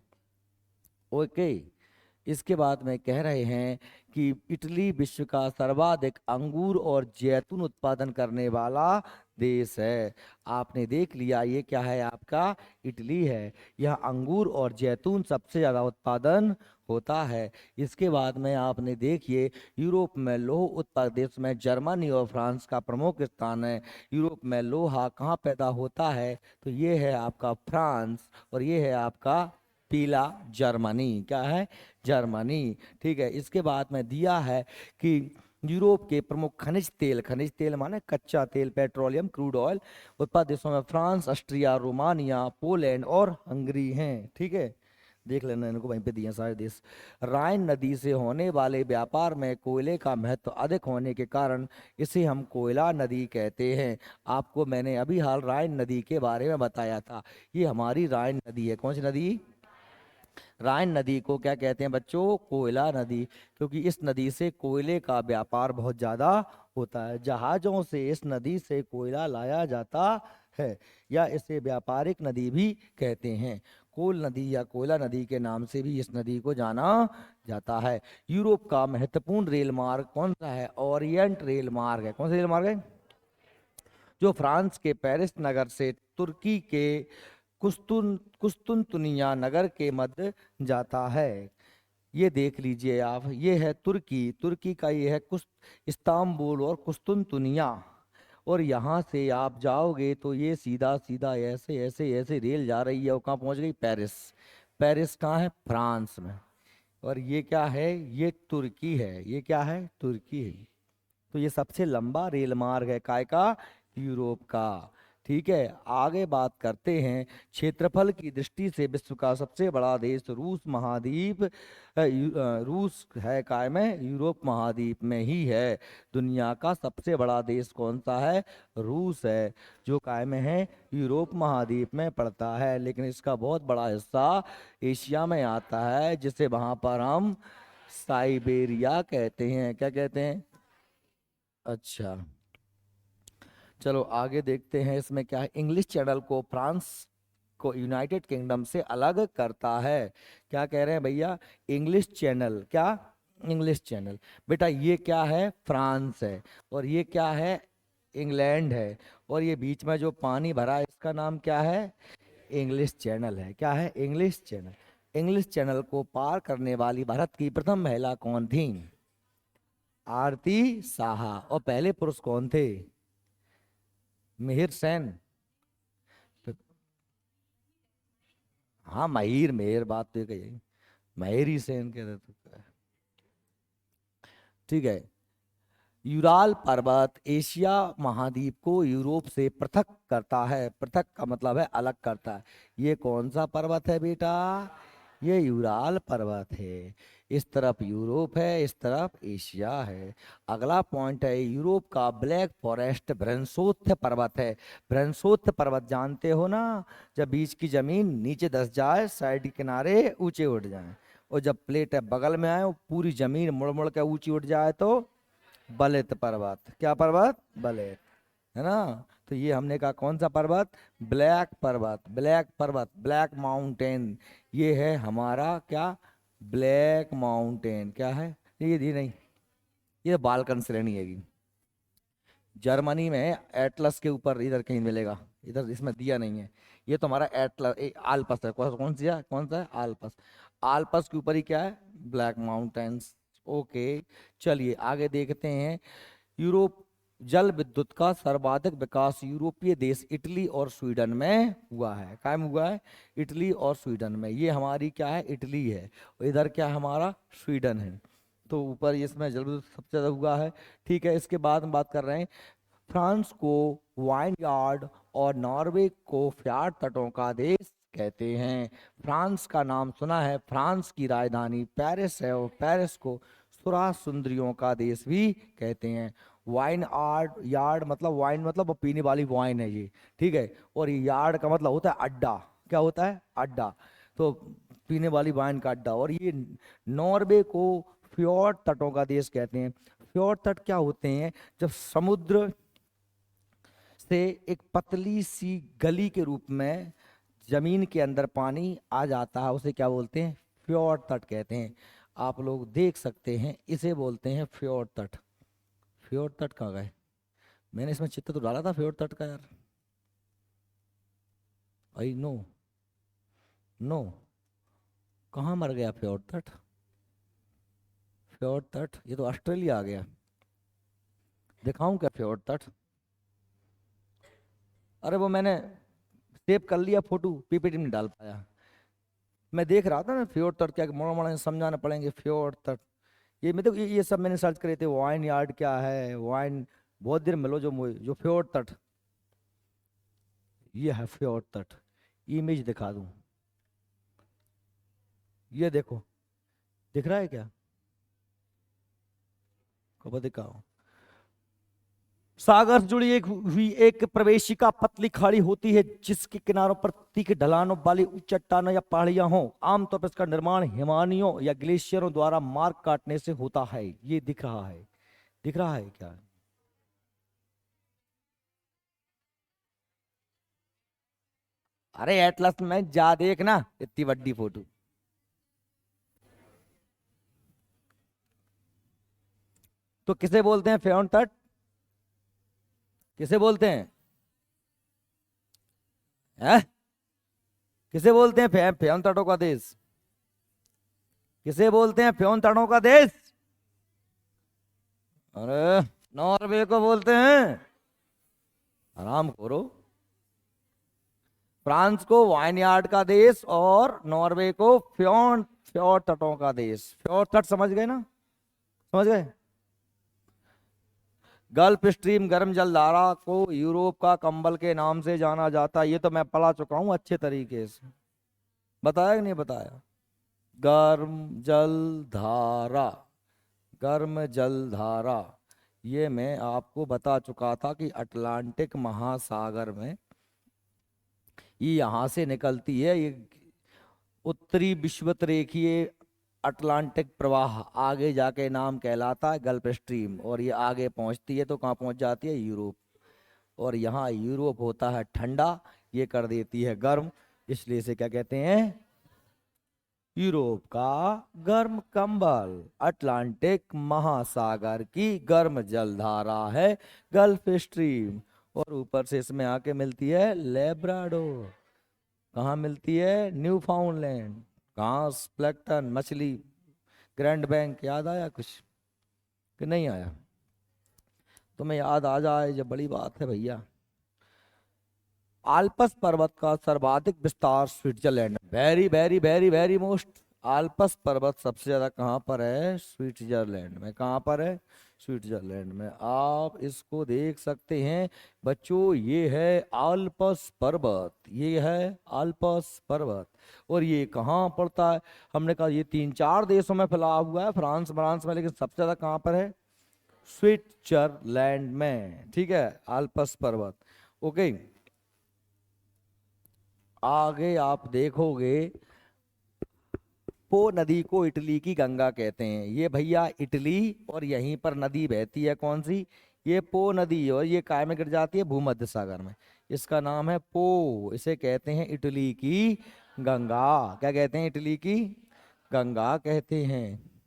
ओके। इसके बाद में कह रहे हैं कि इटली विश्व का सर्वाधिक अंगूर और जैतून उत्पादन करने वाला देश है। आपने देख लिया ये क्या है? आपका इटली है। यह अंगूर और जैतून सबसे ज्यादा उत्पादन होता है। इसके बाद में आपने देखिए यूरोप में लौह उत्पादक देश में जर्मनी और फ्रांस का प्रमुख स्थान है। यूरोप में लोहा कहाँ पैदा होता है? तो ये है आपका फ्रांस, और ये है आपका पीला जर्मनी। क्या है? जर्मनी। ठीक है, इसके बाद में दिया है कि यूरोप के प्रमुख खनिज तेल, खनिज तेल माने कच्चा तेल, पेट्रोलियम, क्रूड ऑयल उत्पादक देशों में फ्रांस, ऑस्ट्रिया, रोमानिया, पोलैंड और हंगरी हैं। ठीक है, देख लेना, इनको वहीं पे दिए सारे देश। राइन नदी से होने वाले व्यापार में कोयले का महत्व अधिक होने के कारण इसे हम कोयला नदी कहते हैं। आपको मैंने अभी हाल राइन नदी के बारे में बताया था। ये हमारी राइन नदी है। कौन सी नदी? राइन नदी को क्या कहते हैं बच्चों? कोयला नदी। क्योंकि इस नदी से कोयले का व्यापार बहुत ज्यादा होता है। जहाजों से इस नदी से कोयला लाया जाता है, या इसे व्यापारिक नदी भी कहते हैं। कोल नदी या कोयला नदी के नाम से भी इस नदी को जाना जाता है। यूरोप का महत्वपूर्ण रेल मार्ग कौन सा है? ओरिएंट रेल मार्ग है। कौन सा रेल मार्ग है? जो फ्रांस के पेरिस नगर से तुर्की के कुस्तुनतुनिया नगर के मध्य जाता है। ये देख लीजिए आप, ये है तुर्की, तुर्की का ये है इस्तांबुल और कुस्तुनतुनिया। और यहाँ से आप जाओगे तो ये सीधा सीधा ऐसे ऐसे ऐसे रेल जा रही है, और कहाँ पहुँच गई? पेरिस। पेरिस कहाँ है? फ्रांस में। और ये क्या है? ये तुर्की है। ये क्या है? तुर्की है। तो ये सबसे लंबा रेल मार्ग है काय का? यूरोप का। ठीक है, आगे बात करते हैं। क्षेत्रफल की दृष्टि से विश्व का सबसे बड़ा देश रूस महाद्वीप रूस है काय में? यूरोप महाद्वीप में ही है। दुनिया का सबसे बड़ा देश कौन सा है? रूस है, जो काय में है? यूरोप महाद्वीप में पड़ता है। लेकिन इसका बहुत बड़ा हिस्सा एशिया में आता है, जिसे वहां पर हम साइबेरिया कहते हैं। क्या कहते हैं? अच्छा, चलो आगे देखते हैं। इसमें क्या है? इंग्लिश चैनल को फ्रांस को यूनाइटेड किंगडम से अलग करता है। क्या कह रहे हैं भैया? English channel. क्या? English channel. बेटा ये क्या है? फ्रांस है। और ये क्या है? इंग्लैंड है। और ये बीच में जो पानी भरा है इसका नाम क्या है? इंग्लिश चैनल है। क्या है? English channel. इंग्लिश चैनल को पार करने वाली भारत की प्रथम महिला कौन थी? आरती साहा। और पहले पुरुष कौन थे? मिहिर सेन। हाँ महिर, मेहर बात तो कही, महिर सेन कह रहे थे। ठीक है, यूराल पर्वत एशिया महाद्वीप को यूरोप से पृथक करता है। पृथक का मतलब है अलग करता है। ये कौन सा पर्वत है बेटा? ये यूराल पर्वत है। इस तरफ यूरोप है, इस तरफ एशिया है। अगला पॉइंट है यूरोप का ब्लैक फॉरेस्ट ब्रंसोत्थ पर्वत है। ब्रंसोत्थ पर्वत जानते हो ना, जब बीच की जमीन नीचे धंस जाए, साइड के किनारे ऊंचे उठ जाएं, और जब प्लेट है बगल में आए और पूरी जमीन मुड़ मुड़ के ऊंची उठ जाए तो बलित पर्वत। क्या पर्वत? बलित, है ना। तो ये हमने कहा कौन सा पर्वत? ब्लैक पर्वत, ब्लैक पर्वत, ब्लैक माउंटेन। ये है हमारा क्या? Black mountain. क्या है ये नहीं, ये बालकन श्रेणी है। जर्मनी में एटलस के ऊपर इधर कहीं मिलेगा, इधर इसमें दिया नहीं है। ये तो हमारा एटलस आल्पस है। कौन सी है? कौन सा है? आल्पस। आल्पस के ऊपर ही क्या है? Black mountains. ओके, चलिए आगे देखते हैं। यूरोप जल विद्युत का सर्वाधिक विकास यूरोपीय देश इटली और स्वीडन में हुआ है। कायम हुआ है इटली और स्वीडन में। ये हमारी क्या है? इटली है, और इधर क्या है? हमारा स्वीडन है। तो ऊपर इसमें जल विद्युत सबसे ज्यादा हुआ है। ठीक है, इसके बाद हम बात कर रहे हैं फ्रांस को वाइन यार्ड और नॉर्वे को फ्यार्ड तटों का देश कहते हैं। फ्रांस का नाम सुना है, फ्रांस की राजधानी पेरिस है, और पेरिस को सुरा सुंदरियों का देश भी कहते हैं। वाइन यार्ड, यार्ड मतलब वाइन मतलब वो पीने वाली वाइन है ये, ठीक है। और यार्ड का मतलब होता है अड्डा। क्या होता है? अड्डा। तो पीने वाली वाइन का अड्डा। और ये नॉर्वे को फ्योर्ड तटों का देश कहते हैं। फ्योर्ड तट क्या होते हैं? जब समुद्र से एक पतली सी गली के रूप में जमीन के अंदर पानी आ जाता है, उसे क्या बोलते हैं? फ्योर्ड तट कहते हैं। आप लोग देख सकते हैं, इसे बोलते हैं फ्योर्ड तट। फ्योर्ड तट कहाँ गए? मैंने इसमें चित्र तो डाला था फ्योर्ड तट का यार। आई नो, नो, कहाँ मर गया फ्योर्ड तट? फ्योर्ड तट, ये तो ऑस्ट्रेलिया आ गया। दिखाऊं क्या फ्योर्ड तट? अरे वो मैंने सेव कर लिया फोटो, पीपीटी में नहीं डाल पाया। मैं देख रहा था ना फ्योर्ड तट क्या, मोड़ा मोड़ा समझाना पड़ेंगे फ्योर्ड तट। ये मतलब ये सब मैंने सर्च करे थे। वाइन यार्ड क्या है, वाइन बहुत देर मिलो जो फ्योर्ड तट। ये है फ्योर्ड तट। इमेज दिखा दूं? ये देखो, दिख रहा है क्या? कब दिखाओ? सागर से जुड़ी एक हुई एक प्रवेशिका पतली खाड़ी होती है, जिसके किनारों पर तीखे ढलानों वाली चट्टानों या पहाड़ियां हों। आमतौर पर इसका निर्माण हिमानियों या ग्लेशियरों द्वारा मार्ग काटने से होता है। ये दिख रहा है? दिख रहा है क्या? अरे एटलस में जा देखना, इतनी बड़ी फोटो। तो किसे बोलते हैं फ्योर्ड तट? किसे बोलते हैं? हैं? किसे बोलते हैं फ्योर्ड तटों का देश? किसे बोलते हैं फ्योर्ड तटों का देश? अरे नॉर्वे को बोलते हैं। आराम करो। फ्रांस को वाइनयार्ड का देश और नॉर्वे को फ्योर्ड, फ्योर्ड तटों का देश। फ्योर्ड तट समझ गए ना? समझ गए? गल्फ स्ट्रीम गर्म जलधारा को यूरोप का कंबल के नाम से जाना जाता है। ये तो मैं पढ़ा चुका हूं अच्छे तरीके से। बताया कि नहीं बताया? गर्म जल धारा, गर्म जल धारा, ये मैं आपको बता चुका था कि अटलांटिक महासागर में ये यहाँ से निकलती है। ये उत्तरी विषुवत रेखीय अटलांटिक प्रवाह आगे जाके नाम कहलाता है गल्फ स्ट्रीम, और ये आगे पहुंचती है तो कहाँ पहुंच जाती है? यूरोप। और यहाँ यूरोप होता है ठंडा, ये कर देती है गर्म, इसलिए इसे क्या कहते हैं? यूरोप का गर्म कंबल। अटलांटिक महासागर की गर्म जलधारा है गल्फ स्ट्रीम। और ऊपर से इसमें आके मिलती है लेब्राडोर। कहाँ मिलती है? न्यू फाउंडलैंड। घास, प्लेक्टन, मछली, ग्रैंड बैंक। याद आया कुछ कि नहीं आया? तुम्हें याद आ जाए जब बड़ी बात है भैया। आल्पस पर्वत का सर्वाधिक विस्तार Switzerland, very very very very most Alps पर्वत सबसे ज्यादा कहाँ पर है? स्विट्जरलैंड में। कहाँ पर है? स्विट्जरलैंड में। आप इसको देख सकते हैं बच्चों, ये है आल्प्स पर्वत, ये है आल्प्स पर्वत। और ये कहाँ पड़ता है? हमने कहा ये 3-4 देशों में फैला हुआ है, फ्रांस फ्रांस में, लेकिन सबसे ज्यादा कहाँ पर है? स्विट्जरलैंड में। ठीक है, आल्प्स पर्वत। ओके, आगे आप देखोगे पो नदी को इटली की गंगा कहते हैं। ये भैया इटली, और यहीं पर नदी बहती है कौन सी? ये पो नदी। और ये काय में गिर जाती है? भूमध्य सागर में। इसका नाम है पो। इसे कहते हैं इटली की गंगा। क्या कहते हैं? इटली की गंगा कहते हैं।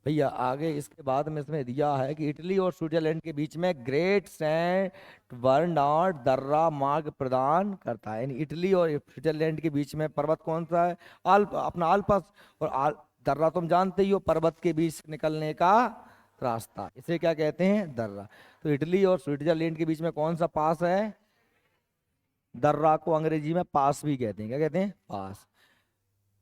भैया आगे इसके बाद में इसमें दिया है कि इटली और स्विट्जरलैंड के बीच में ग्रेट सेंट बर्नार्ड दर्रा मार्ग प्रदान करता है। यानी इटली और स्विट्जरलैंड के बीच में पर्वत कौन सा है? अपना आल्प्स। और दर्रा तुम जानते ही हो, पर्वत के बीच निकलने का रास्ता, इसे क्या कहते हैं? दर्रा। तो इटली और स्विट्जरलैंड के बीच में कौन सा पास है? दर्रा को अंग्रेजी में पास भी कहते हैं। क्या कहते हैं? पास।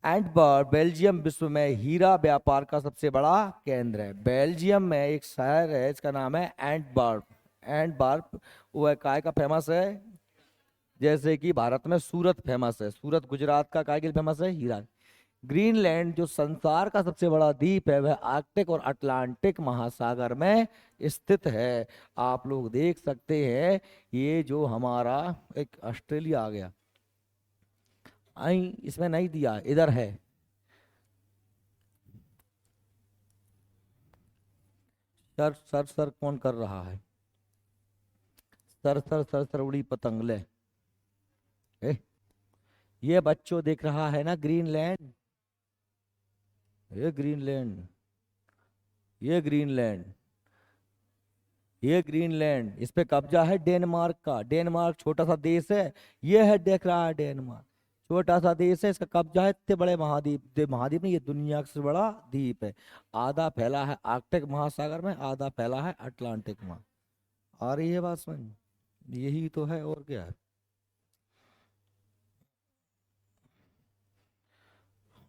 एंटवर्प बेल्जियम विश्व में हीरा व्यापार का सबसे बड़ा केंद्र है। बेल्जियम में एक शहर है, इसका नाम है एंटवर्प। एंटवर्प वो है काय का फेमस है? जैसे कि भारत में सूरत फेमस है। सूरत गुजरात का काय के लिए फेमस है? हीरा। ग्रीनलैंड जो संसार का सबसे बड़ा द्वीप है, वह आर्कटिक और अटलांटिक महासागर में स्थित है। आप लोग देख सकते हैं, ये जो हमारा एक ऑस्ट्रेलिया आ गया, आई इसमें नहीं दिया, इधर है। सर सर सर कौन कर रहा है? सर सर सर सर उड़ी पतंग ले। ए, ये बच्चों देख रहा है ना ग्रीनलैंड? ये ग्रीनलैंड, ये ग्रीनलैंड, ये ग्रीनलैंड, इस पे कब्जा है डेनमार्क का। डेनमार्क छोटा सा देश है, ये है देख रहा है डेनमार्क, छोटा सा देश है, इसका कब्जा है इतने बड़े महाद्वीप, महाद्वीप नहीं, ये दुनिया का सबसे बड़ा द्वीप है। आधा फैला है आर्कटिक महासागर में, आधा फैला है अटलांटिक में। आ रही है बात समझ? यही तो है, और क्या है।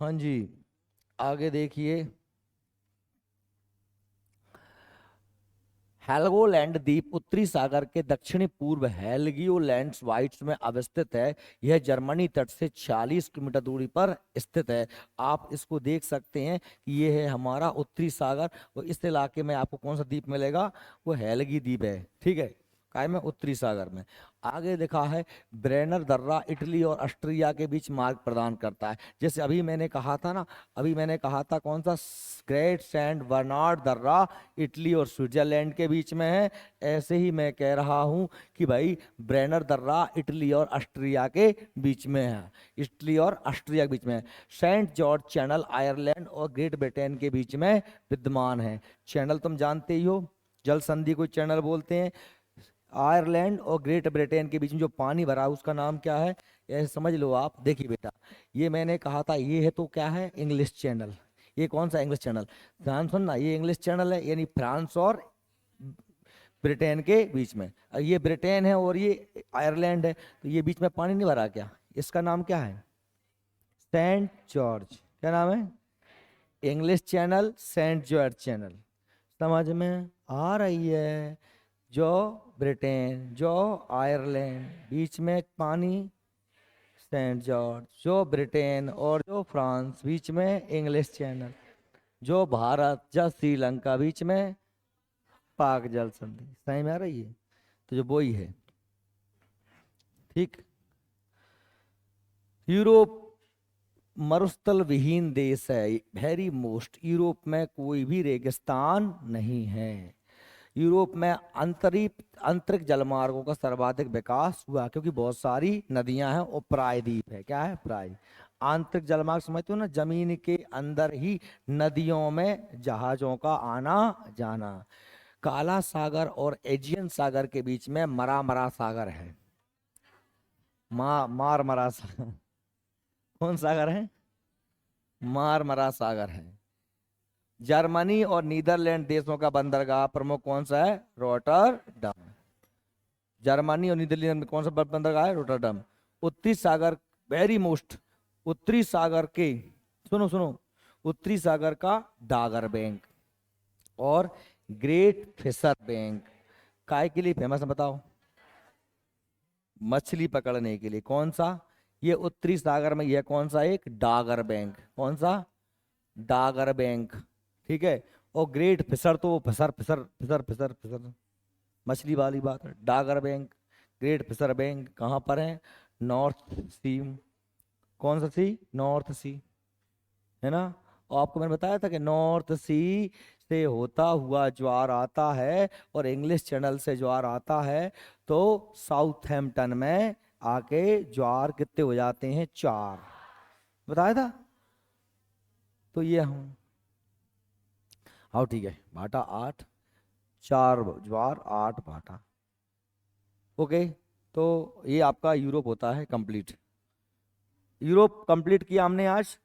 हाँ जी, आगे देखिए। हेलगोलैंड द्वीप उत्तरी सागर के दक्षिणी पूर्व हेल्गियोलैंड वाइट्स में अवस्थित है। यह जर्मनी तट से 40 किलोमीटर दूरी पर स्थित है। आप इसको देख सकते हैं कि ये है हमारा उत्तरी सागर, और इस इलाके में आपको कौन सा द्वीप मिलेगा? वो हेल्गी द्वीप है। ठीक है, काय में? उत्तरी सागर में। आगे देखा है ब्रेनर दर्रा इटली और ऑस्ट्रिया के बीच मार्ग प्रदान करता है। जैसे अभी मैंने कहा था ना, अभी मैंने कहा था कौन सा? ग्रेट सेंट बर्नार्ड दर्रा इटली और स्विट्जरलैंड के बीच में है। ऐसे ही मैं कह रहा हूं कि भाई ब्रेनर दर्रा इटली और ऑस्ट्रिया के बीच में है। इटली और ऑस्ट्रिया के बीच में है। सेंट जॉर्ज चैनल आयरलैंड और ग्रेट ब्रिटेन के बीच में विद्यमान है। चैनल तुम जानते ही हो, जल संधि को चैनल बोलते हैं। आयरलैंड और ग्रेट ब्रिटेन के बीच में जो पानी भरा है उसका नाम क्या है? ये समझ लो आप। देखिए बेटा, ये मैंने कहा था, ये है तो क्या है? English channel. ये कौन सा इंग्लिश चैनल? ध्यान सुनना, ये इंग्लिश चैनल है, यानी फ्रांस और ब्रिटेन के बीच में। ये ब्रिटेन है और ये आयरलैंड है, तो ये बीच में पानी नहीं भरा क्या? इसका नाम क्या है? Saint George. क्या नाम है? English Channel, Saint George Channel. समझ में आ रही है? जो ब्रिटेन, जो आयरलैंड, बीच में पानी सेंट जॉर्ज, जो ब्रिटेन और जो फ्रांस बीच में इंग्लिश चैनल, जो भारत, जो श्रीलंका बीच में पाक जल संधि। सही में आ रही है? तो जो वो ही है। ठीक। यूरोप मरुस्थल विहीन देश है, वेरी मोस्ट। यूरोप में कोई भी रेगिस्तान नहीं है। यूरोप में आंतरिक जलमार्गों का सर्वाधिक विकास हुआ क्योंकि बहुत सारी नदियां हैं और प्रायद्वीप है। क्या है? प्राय। आंतरिक जलमार्ग समझते हो ना, जमीन के अंदर ही नदियों में जहाजों का आना जाना। काला सागर और एजियन सागर के बीच में मरा सागर है। मारमरा सागर। कौन सागर है? मारमरा सागर है। जर्मनी और नीदरलैंड देशों का बंदरगाह प्रमुख कौन सा है? रोटरडम। जर्मनी और नीदरलैंड में कौन सा बंदरगाह है? रोटरडम। उत्तरी सागर, वेरी मोस्ट, उत्तरी सागर के सुनो सुनो, उत्तरी सागर का डागर बैंक और ग्रेट फिशर बैंक काय के लिए फेमस है बताओ? मछली पकड़ने के लिए। कौन सा? ये उत्तरी सागर में यह कौन सा? एक डागर बैंक। कौन सा? Dogger Bank. ठीक है। और ग्रेट फिशर तो वो fisher fisher fisher fisher fisher मछली वाली बात है। Dogger Bank, Great Fisher Bank कहाँ पर है? North Sea. कौन सा सी? नॉर्थ सी, है ना। और आपको मैंने बताया था कि नॉर्थ सी से होता हुआ ज्वार आता है और इंग्लिश चैनल से ज्वार आता है, तो साउथहैम्पटन में आके ज्वार कितने हो जाते हैं? 4। बताया था। तो ये हम, हाँ ठीक है, भाटा 8, 4 ज्वार 8 भाटा। ओके। तो ये आपका यूरोप होता है कंप्लीट। यूरोप कंप्लीट किया हमने आज।